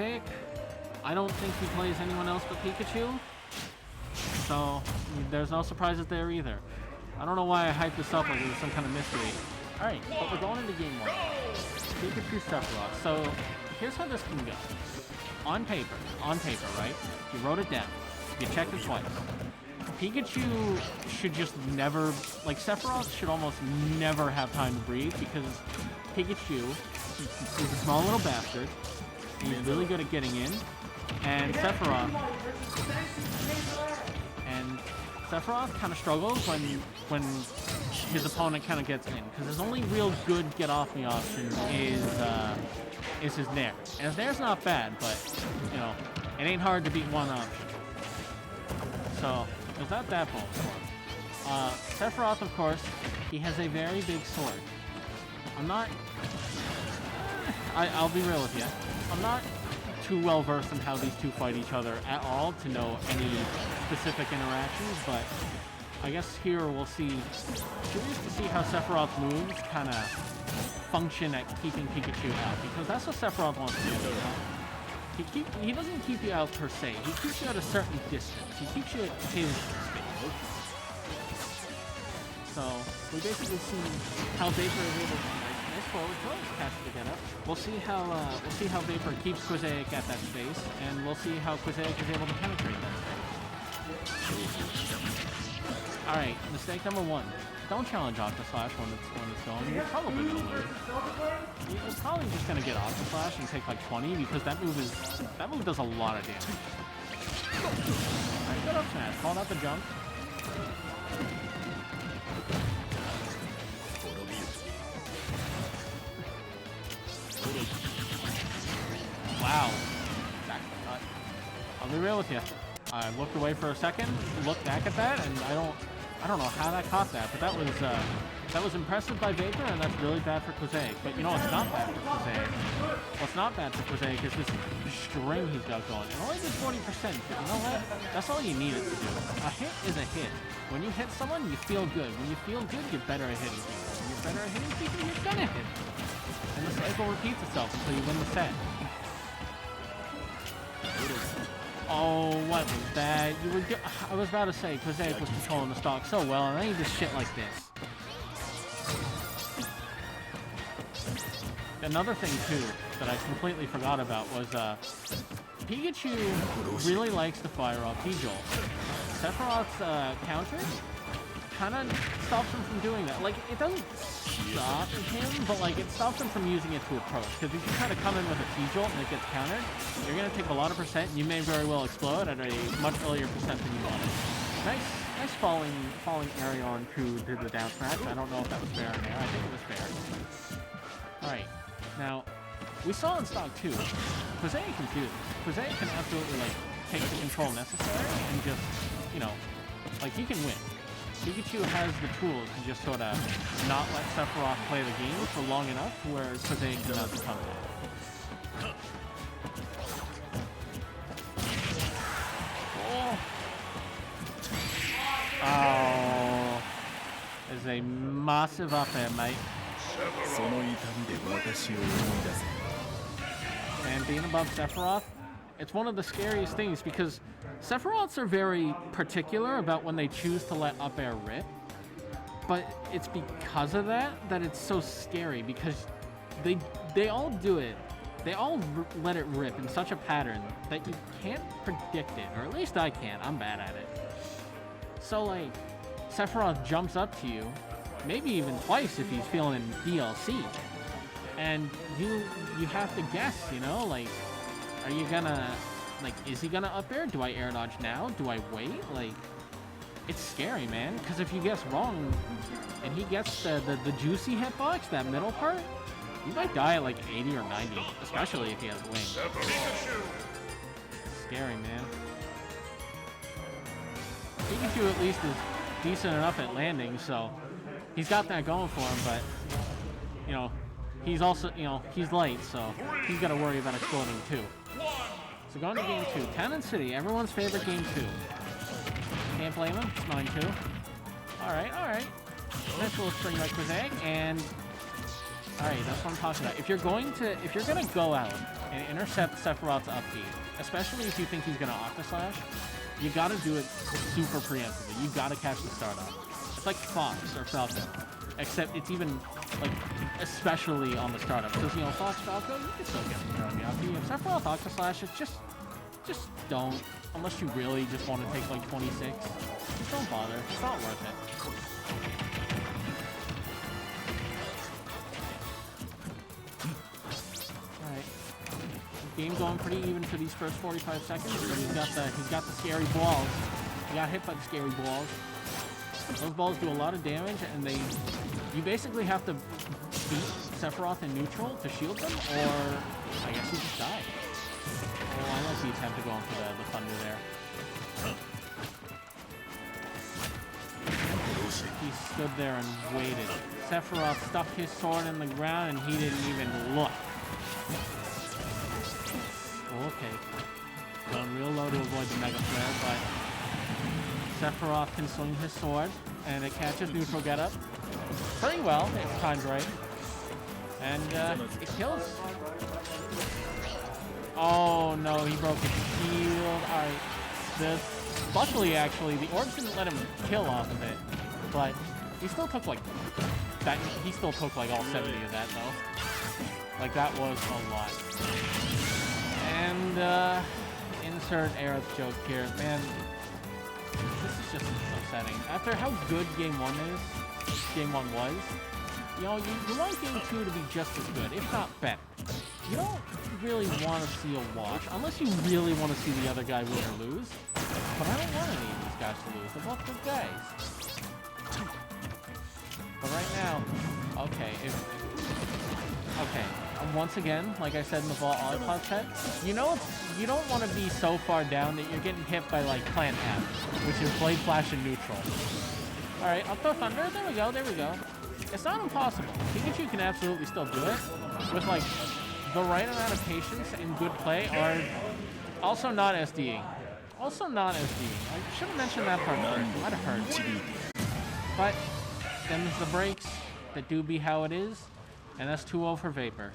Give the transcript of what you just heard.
Quizaic, I don't think he plays anyone else but Pikachu. So, there's no surprises there either. I don't know why I hyped this up like it was some kind of mystery. Alright, but we're going into game 1. Pikachu Sephiroth. So, here's how this can go. On paper, right? You wrote it down. You checked it twice. Pikachu should just never, like Sephiroth should almost never have time to breathe because Pikachu is a small little bastard. He's really good at getting in. And Sephiroth kind of struggles when his opponent kind of gets in, because his only real good get off me option is his Nair. And his Nair's not bad, but you know, it ain't hard to beat one option. So there's not that bonus for him. Sephiroth, of course, he has a very big sword. I'll be real with you. I'm not too well versed in how these two fight each other at all to know any specific interactions, but I guess here we'll see. Curious to see how Sephiroth's moves kind of function at keeping Pikachu out, because that's what Sephiroth wants to do. He doesn't keep you out per se. He keeps you at a certain distance. He keeps you at his space. So we basically see how Vapor is able to nice forward throw, catch it again up. We'll see how Vapor keeps Quizaic at that space, and we'll see how Quizaic is able to penetrate that space. All right, mistake number 1. Don't challenge Octa Slash when it's going. You're probably gonna lose. You're probably just gonna get Octa Slash and take like 20 because that move does a lot of damage. All right, good up smash. Called out the jump. Wow. I'll be real with you. I looked away for a second, looked back at that, and I don't know how that caught that, but that was impressive by Vapor, and that's really bad for Quizaic. But you know what's not bad for Quizaic? What's not bad for Quizaic is this string he's got going. It only did 40%, but you know what? That's all you need it to do. A hit is a hit. When you hit someone, you feel good. When you feel good, you're better at hitting people. When you're better at hitting people, you're gonna hit them. And the cycle repeats itself until you win the set. Oh, what was that? I was about to say, Quizaic was controlling the stock so well, and then he just shit like this. Another thing, too, that I completely forgot about was, Pikachu really likes to fire off P-Jolt. Sephiroth's, counter kind of stops him from doing that. Like, it doesn't stop him, but, like, it stops him from using it to approach. Because if you try to come in with a P-Jolt and it gets countered, you're going to take a lot of percent, and you may very well explode at a much earlier percent than you wanted. Nice falling area on to the down smash. I don't know if that was fair in there. I think it was fair. Alright, now, we saw in stock too, Quizaic can do this. Quizaic can absolutely, like, take the control necessary and just, you know, like, he can win. Pikachu has the tools to just sort of not let Sephiroth play the game for long enough where Quizaic does not become it. Oh, there's a massive up air, mate. And being above Sephiroth, it's one of the scariest things because Sephiroths are very particular about when they choose to let up air rip. But it's because of that it's so scary, because they all do it. They all let it rip in such a pattern that you can't predict it, or at least I can't. I'm bad at it. So, like, Sephiroth jumps up to you, maybe even twice if he's feeling DLC, and you have to guess, you know, like, are you gonna, like, is he gonna up air? Do I air dodge now? Do I wait? Like, it's scary, man, because if you guess wrong and he gets the juicy hitbox, that middle part, you might die at like 80 or 90, especially if he has wings. Scary, man. Pikachu at least is decent enough at landing, so he's got that going for him, but, you know, he's also, you know, he's light, so he's got to worry about exploding too. So going to game 2, Town and City, everyone's favorite game 2. Can't blame him, it's mine too. Alright. Nice little string by Quizaic, and Alright, that's what I'm talking about. If you're gonna go out and intercept Sephiroth's up B, especially if you think he's gonna Octa Slash, you gotta do it super preemptively. You gotta catch the startup. It's like Fox or Falco, except it's even like especially on the startup. Because you know, Fox, Falco, you can still get the up B. If Sephiroth Octa Slash, it's just don't. Unless you really just want to take like 26, just don't bother. It's not worth it. Game going pretty even for these first 45 seconds, but he's got the scary balls. He got hit by the scary balls. Those balls do a lot of damage, and you basically have to beat Sephiroth in neutral to shield them, or I guess you just die. Oh, I like the attempt to go in for the thunder there. He stood there and waited. Sephiroth stuck his sword in the ground, and he didn't even look. Okay, going real low to avoid the Mega Flare, but Sephiroth can swing his sword, and it catches neutral getup pretty well, if timed right, and it kills. Oh no, he broke his shield. Alright, luckily actually, the orbs didn't let him kill off of it, but he still took like that. He still took like all 70 of that though. Like that was a lot. And insert Aerith joke here. Man, this is just upsetting. After how good Game 1 was, you know, you want Game 2 to be just as good, if not better. You don't really want to see a wash, unless you really want to see the other guy win or lose. But I don't want any of these guys to lose. They're both good guys. But right now, okay, once again, like I said in the Vault Olipod chat, you know, you don't want to be so far down that you're getting hit by like Plant F, which is Blade Flash and neutral. Alright, I'll throw Thunder. There we go, there we go. It's not impossible. Pikachu can absolutely still do it with like the right amount of patience and good play, or also not SDing. Also not SDing. I should have mentioned that part first. It might have hurt. But then there's the breaks that do be how it is. And that's 2-0 for Vapor.